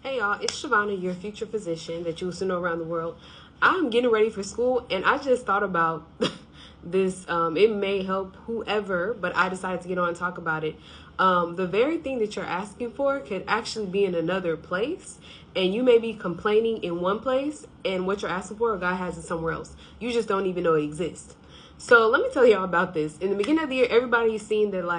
Hey y'all, it's Shavonna, your future physician that you will soon know around the world. I'm getting ready for school and I just thought about this. It may help whoever, but I decided to get on and talk about it. The very thing that you're asking for could actually be in another place, and you may be complaining in one place, and what you're asking for, God has it somewhere else. You just don't even know it exists. So let me tell y'all about this. In the beginning of the year, everybody's seen that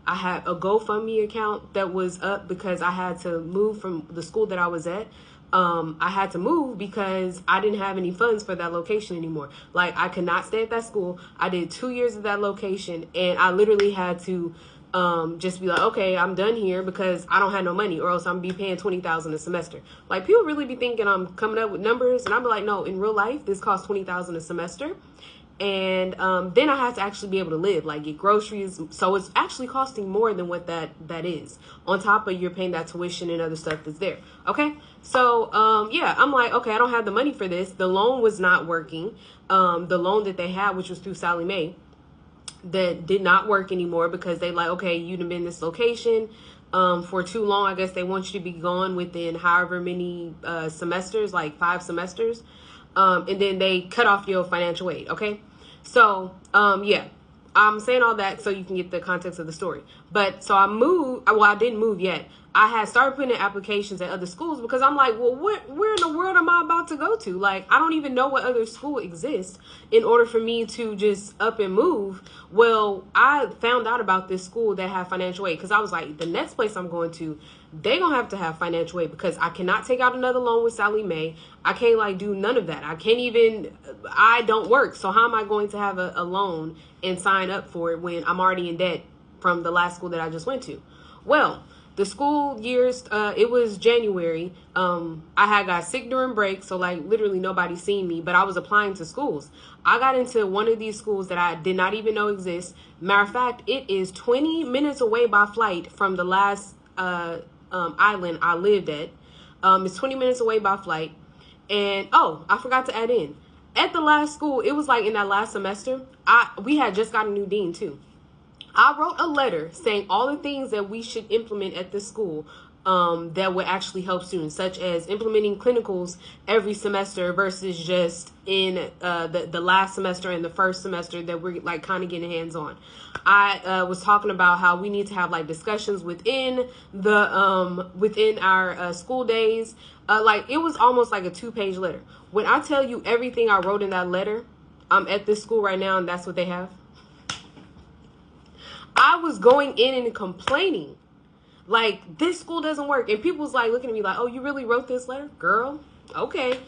I had a GoFundMe account that was up because I had to move from the school that I was at. I had to move because I didn't have any funds for that location anymore. Like, I could not stay at that school. I did 2 years at that location, and I literally had to just be like, okay, I'm done here because I don't have no money, or else I'm be paying $20,000 a semester. Like, people really be thinking I'm coming up with numbers, and I'm like, no, in real life, this costs $20,000 a semester. And then I have to actually be able to live, like get groceries. So it's actually costing more than what that is. On top of you're paying that tuition and other stuff that's there. Okay. So yeah, I'm like, okay, I don't have the money for this. The loan was not working. The loan that they had, which was through Sallie Mae, that did not work anymore because they like, okay, you've been in this location for too long. I guess they want you to be gone within however many semesters, like 5 semesters. And then they cut off your financial aid. Okay. So, yeah, I'm saying all that so you can get the context of the story. But so I moved. Well, I didn't move yet. I had started putting in applications at other schools because I'm like, well, where in the world am I about to go to? Like, I don't even know what other school exists in order for me to just up and move. Well, I found out about this school that had financial aid because I was like, the next place I'm going to, they gonna have financial aid because I cannot take out another loan with Sallie Mae. I can't like do none of that. I don't work. So how am I going to have a loan and sign up for it when I'm already in debt from the last school that I just went to? Well, the school years, it was January. I had got sick during break. So like literally nobody seen me, but I was applying to schools. I got into one of these schools that I did not even know exist. Matter of fact, it is 20 minutes away by flight from the last, island I lived at. It's 20 minutes away by flight. And oh, I forgot to add in, at the last school, it was like in that last semester, we had just got a new dean too. I wrote a letter saying all the things that we should implement at this school that would actually help students, such as implementing clinicals every semester versus just in the last semester and the first semester that we're like kind of getting hands on. I was talking about how we need to have like discussions within the within our school days. Like it was almost like a 2-page letter. When I tell you everything I wrote in that letter, I'm at this school right now and that's what they have. I was going in and complaining like this school doesn't work, and people was like looking at me like, oh, you really wrote this letter, girl? Okay.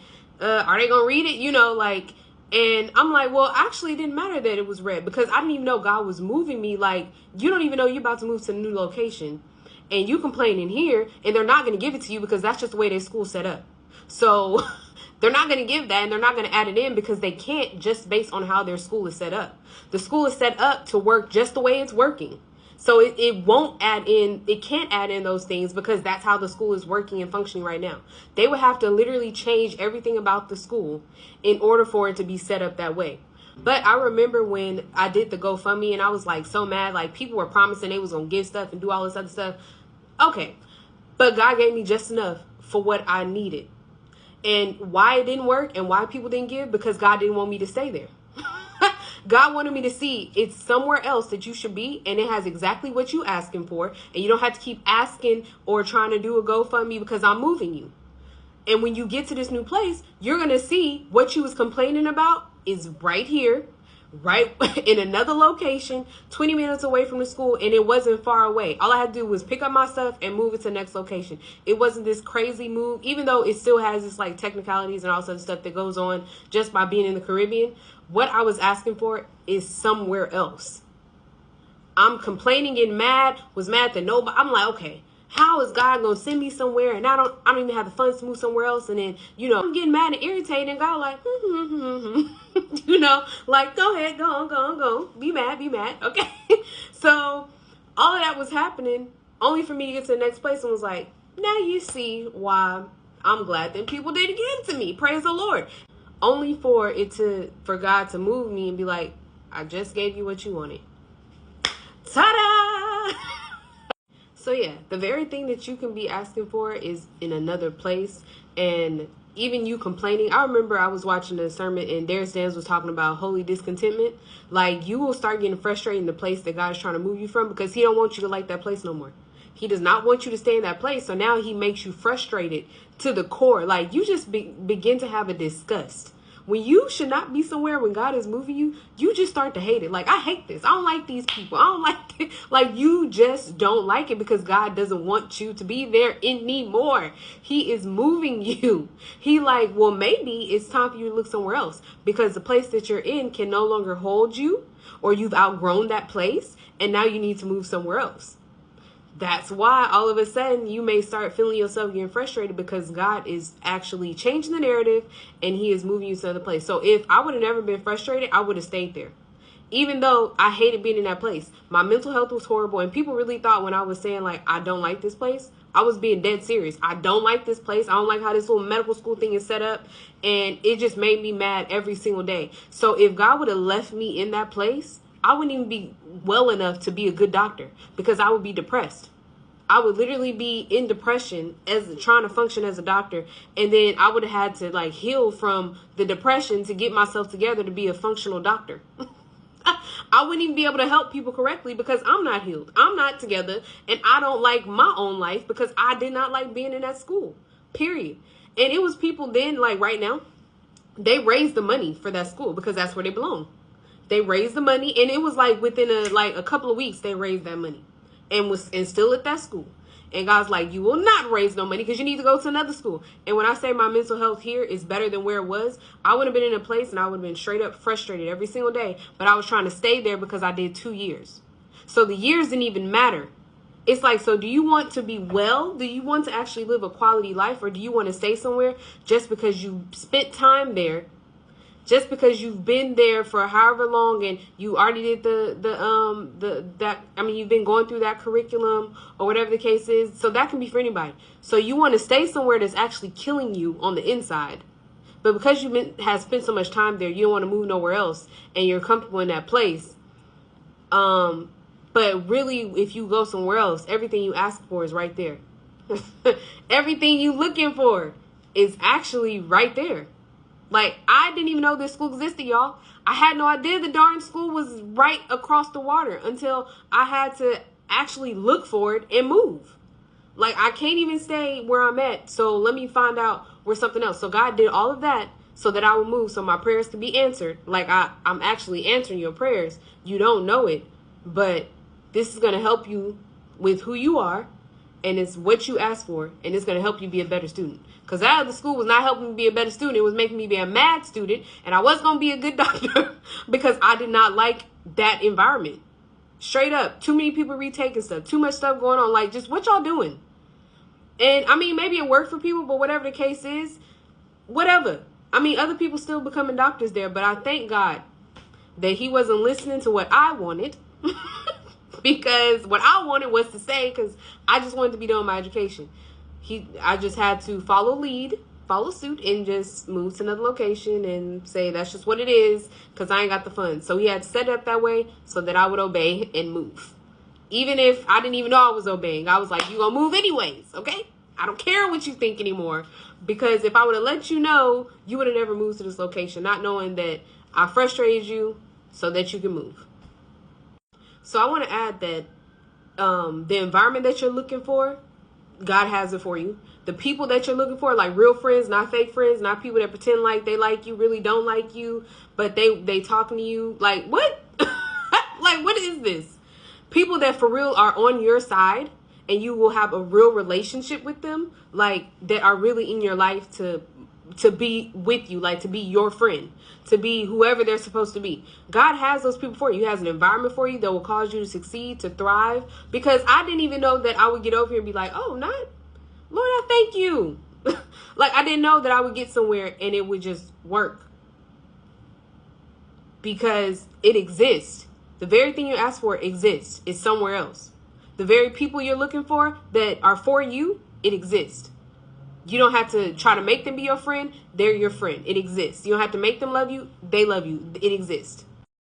Are they gonna read it? You know, like, and I'm like, well, actually it didn't matter that it was read because I didn't even know God was moving me. Like, you don't even know you're about to move to a new location and you complaining here, and they're not going to give it to you because that's just the way their school's set up. So they're not going to give that, and they're not going to add it in because they can't, just based on how their school is set up. The school is set up to work just the way it's working. So it won't add in, it can't add in those things because that's how the school is working and functioning right now. They would have to literally change everything about the school in order for it to be set up that way. But I remember when I did the GoFundMe and I was like so mad, like people were promising they was going to give stuff and do all this other stuff. Okay. But God gave me just enough for what I needed. And why it didn't work and why people didn't give, because God didn't want me to stay there. God wanted me to see it's somewhere else that you should be, and it has exactly what you asking for, and you don't have to keep asking or trying to do a GoFundMe because I'm moving you. And when you get to this new place, you're going to see what you was complaining about is right here, right in another location, 20 minutes away from the school, and it wasn't far away. All I had to do was pick up my stuff and move it to the next location. It wasn't this crazy move, even though it still has this like technicalities and all sorts of stuff that goes on just by being in the Caribbean. What I was asking for is somewhere else. I'm complaining and was mad that nobody, I'm like, okay, how is God going to send me somewhere and I don't even have the funds to move somewhere else? And then, you know, I'm getting mad and irritated, and God like, you know, like, go ahead, go on, be mad. Okay. So all of that was happening only for me to get to the next place and was like, now you see why I'm glad that people didn't give it to me. Praise the Lord. Only for God to move me and be like, I just gave you what you wanted. Ta-da! So yeah, the very thing that you can be asking for is in another place. And even you complaining, I remember I was watching a sermon and Darius Dance was talking about holy discontentment. Like, you will start getting frustrated in the place that God is trying to move you from, because he don't want you to like that place no more. He does not want you to stay in that place. So now he makes you frustrated to the core. Like, you just begin to have a disgust. When you should not be somewhere when God is moving you, you just start to hate it. Like, I hate this. I don't like these people. I don't like it. Like, you just don't like it because God doesn't want you to be there anymore. He is moving you. He like, well, maybe it's time for you to look somewhere else, because the place that you're in can no longer hold you, or you've outgrown that place and now you need to move somewhere else. That's why all of a sudden you may start feeling yourself getting frustrated, because God is actually changing the narrative and he is moving you to another place. So if I would have never been frustrated, I would have stayed there. Even though I hated being in that place, my mental health was horrible. And people really thought when I was saying like, I don't like this place, I was being dead serious. I don't like this place. I don't like how this little medical school thing is set up. And it just made me mad every single day. So if God would have left me in that place, I wouldn't even be well enough to be a good doctor, because I would be depressed. I would literally be in depression as trying to function as a doctor. And then I would have had to like heal from the depression to get myself together to be a functional doctor. I wouldn't even be able to help people correctly because I'm not healed. I'm not together. And I don't like my own life because I did not like being in that school, period. And it was people then, like right now, they raised the money for that school because that's where they belong. They raised the money, and it was like within a couple of weeks, they raised that money and still at that school. And God's like, you will not raise no money because you need to go to another school. And when I say my mental health here is better than where it was, I would have been in a place and I would have been straight up frustrated every single day. But I was trying to stay there because I did 2 years. So the years didn't even matter. It's like, so do you want to be well? Do you want to actually live a quality life? Or do you want to stay somewhere just because you spent time there? Just because you've been there for however long and you already did you've been going through that curriculum or whatever the case is. So that can be for anybody. So you want to stay somewhere that's actually killing you on the inside. But because you have spent so much time there, you don't want to move nowhere else and you're comfortable in that place. But really, if you go somewhere else, everything you ask for is right there. Everything you looking for is actually right there. Like, I didn't even know this school existed, y'all. I had no idea the darn school was right across the water until I had to actually look for it and move. Like, I can't even stay where I'm at, so let me find out where something else. So God did all of that so that I would move, so my prayers could be answered. Like, I'm actually answering your prayers. You don't know it, but this is going to help you with who you are, and it's what you ask for, and it's going to help you be a better student. Because that other school was not helping me be a better student. It was making me be a mad student. And I was going to be a good doctor because I did not like that environment. Straight up. Too many people retaking stuff. Too much stuff going on. Like, just what y'all doing? And, I mean, maybe it worked for people, but whatever the case is, whatever. I mean, other people still becoming doctors there. But I thank God that he wasn't listening to what I wanted. Because what I wanted was to say, because I just wanted to be done with my education. I just had to follow suit, and just move to another location and say that's just what it is because I ain't got the funds. So he had to set it up that way so that I would obey and move. Even if I didn't even know I was obeying, I was like, you gonna move anyways, okay? I don't care what you think anymore, because if I would have let you know, you would have never moved to this location, not knowing that I frustrated you so that you can move. So I want to add that the environment that you're looking for, God has it for you. The people that you're looking for, like real friends, not fake friends, not people that pretend like they like you, really don't like you, but they talking to you. Like, what? Like, what is this? People that for real are on your side and you will have a real relationship with them, like that are really in your life to be with you, like to be your friend, to be whoever they're supposed to be. God has those people for you. He has an environment for you that will cause you to succeed, to thrive. Because I didn't even know that I would get over here and be like, oh, not, Lord, I thank you. Like, I didn't know that I would get somewhere and it would just work. Because it exists. The very thing you ask for exists. It's somewhere else. The very people you're looking for that are for you, it exists. You don't have to try to make them be your friend. They're your friend. It exists. You don't have to make them love you. They love you. It exists.